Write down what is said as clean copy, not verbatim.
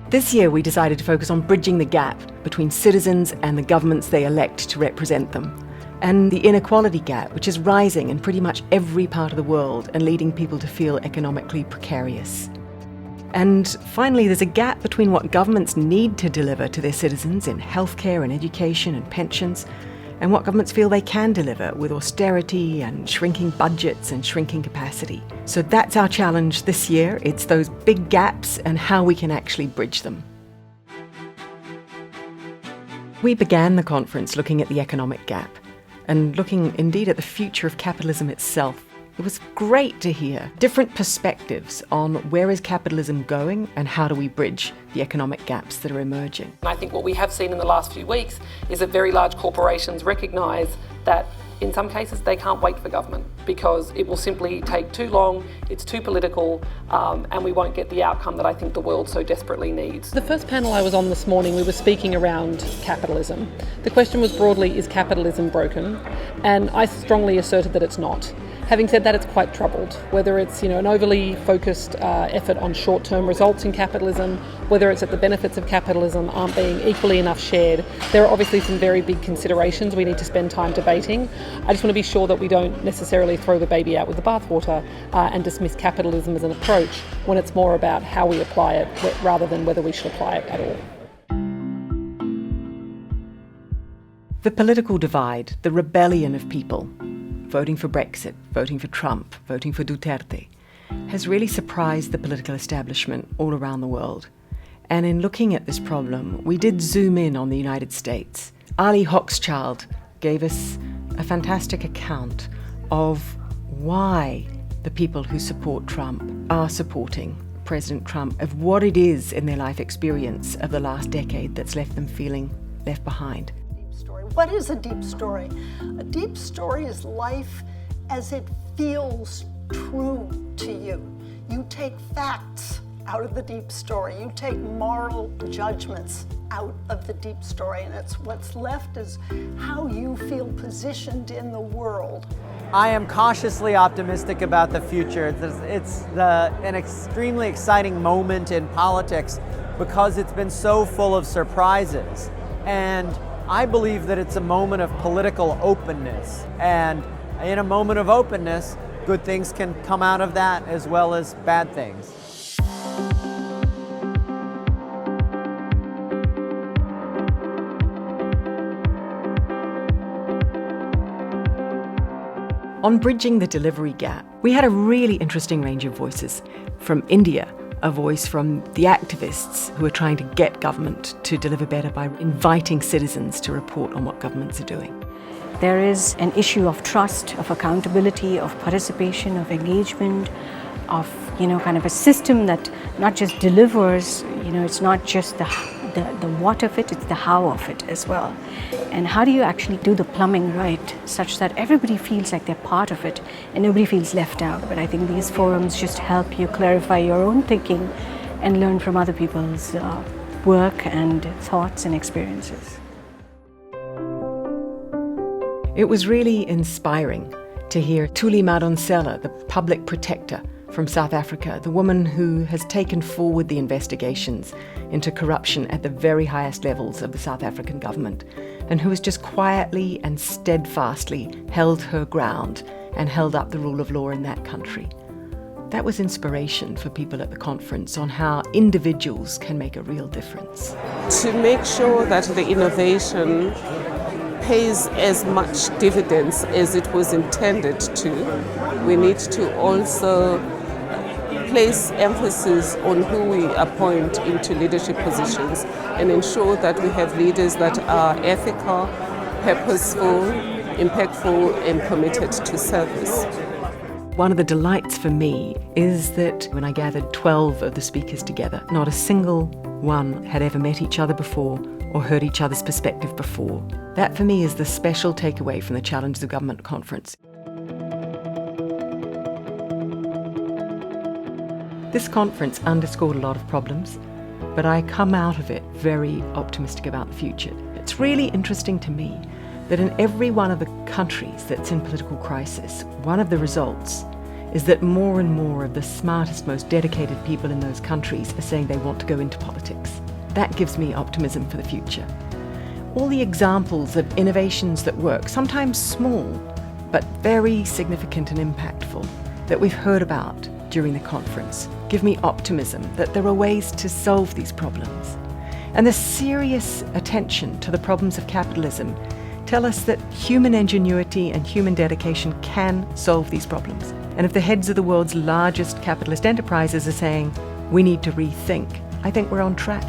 This year we decided to focus on bridging the gap between citizens and the governments they elect to represent them, and the inequality gap, which is rising in pretty much every part of the world and leading people to feel economically precarious. And finally, there's a gap between what governments need to deliver to their citizens in healthcare and education and pensions, and what governments feel they can deliver with austerity and shrinking budgets and shrinking capacity. So that's our challenge this year. It's those big gaps and how we can actually bridge them. We began the conference looking at the economic gap and looking indeed at the future of capitalism itself. It was great to hear different perspectives on where is capitalism going and how do we bridge the economic gaps that are emerging. I think what we have seen in the last few weeks is that very large corporations recognise that in some cases they can't wait for government because it will simply take too long, it's too political, and we won't get the outcome that I think the world so desperately needs. The first panel I was on this morning, we were speaking around capitalism. The question was broadly, is capitalism broken? And I strongly asserted that it's not. Having said that, it's quite troubled, whether it's an overly focused effort on short-term results in capitalism, whether it's that the benefits of capitalism aren't being equally enough shared. There are obviously some very big considerations we need to spend time debating. I just want to be sure that we don't necessarily throw the baby out with the bathwater and dismiss capitalism as an approach when it's more about how we apply it rather than whether we should apply it at all. The political divide, the rebellion of people, voting for Brexit, voting for Trump, voting for Duterte, has really surprised the political establishment all around the world. And in looking at this problem, we did zoom in on the United States. Ali Hochschild gave us a fantastic account of why the people who support Trump are supporting President Trump, of what it is in their life experience of the last decade that's left them feeling left behind. What is a deep story? A deep story is life as it feels true to you. You take facts out of the deep story. You take moral judgments out of the deep story, and it's what's left is how you feel positioned in the world. I am cautiously optimistic about the future. It's an extremely exciting moment in politics because it's been so full of surprises. And I believe that it's a moment of political openness, and in a moment of openness, good things can come out of that as well as bad things. On bridging the delivery gap, we had a really interesting range of voices. From India, a voice from the activists who are trying to get government to deliver better by inviting citizens to report on what governments are doing. There is an issue of trust, of accountability, of participation, of engagement, of kind of a system that not just delivers, it's not just the what of it, it's the how of it as well. And how do you actually do the plumbing right such that everybody feels like they're part of it and nobody feels left out? But I think these forums just help you clarify your own thinking and learn from other people's work and thoughts and experiences. It was really inspiring to hear Thuli Madonsela, the public protector from South Africa, the woman who has taken forward the investigations into corruption at the very highest levels of the South African government, and who has just quietly and steadfastly held her ground and held up the rule of law in that country. That was inspiration for people at the conference on how individuals can make a real difference. To make sure that the innovation pays as much dividends as it was intended to, we need to also place emphasis on who we appoint into leadership positions and ensure that we have leaders that are ethical, purposeful, impactful, and committed to service. One of the delights for me is that when I gathered 12 of the speakers together, not a single one had ever met each other before or heard each other's perspective before. That for me is the special takeaway from the Challenges of Government conference. This conference underscored a lot of problems, but I come out of it very optimistic about the future. It's really interesting to me that in every one of the countries that's in political crisis, one of the results is that more and more of the smartest, most dedicated people in those countries are saying they want to go into politics. That gives me optimism for the future. All the examples of innovations that work, sometimes small, but very significant and impactful, that we've heard about during the conference, give me optimism that there are ways to solve these problems. And the serious attention to the problems of capitalism tell us that human ingenuity and human dedication can solve these problems. And if the heads of the world's largest capitalist enterprises are saying, we need to rethink, I think we're on track.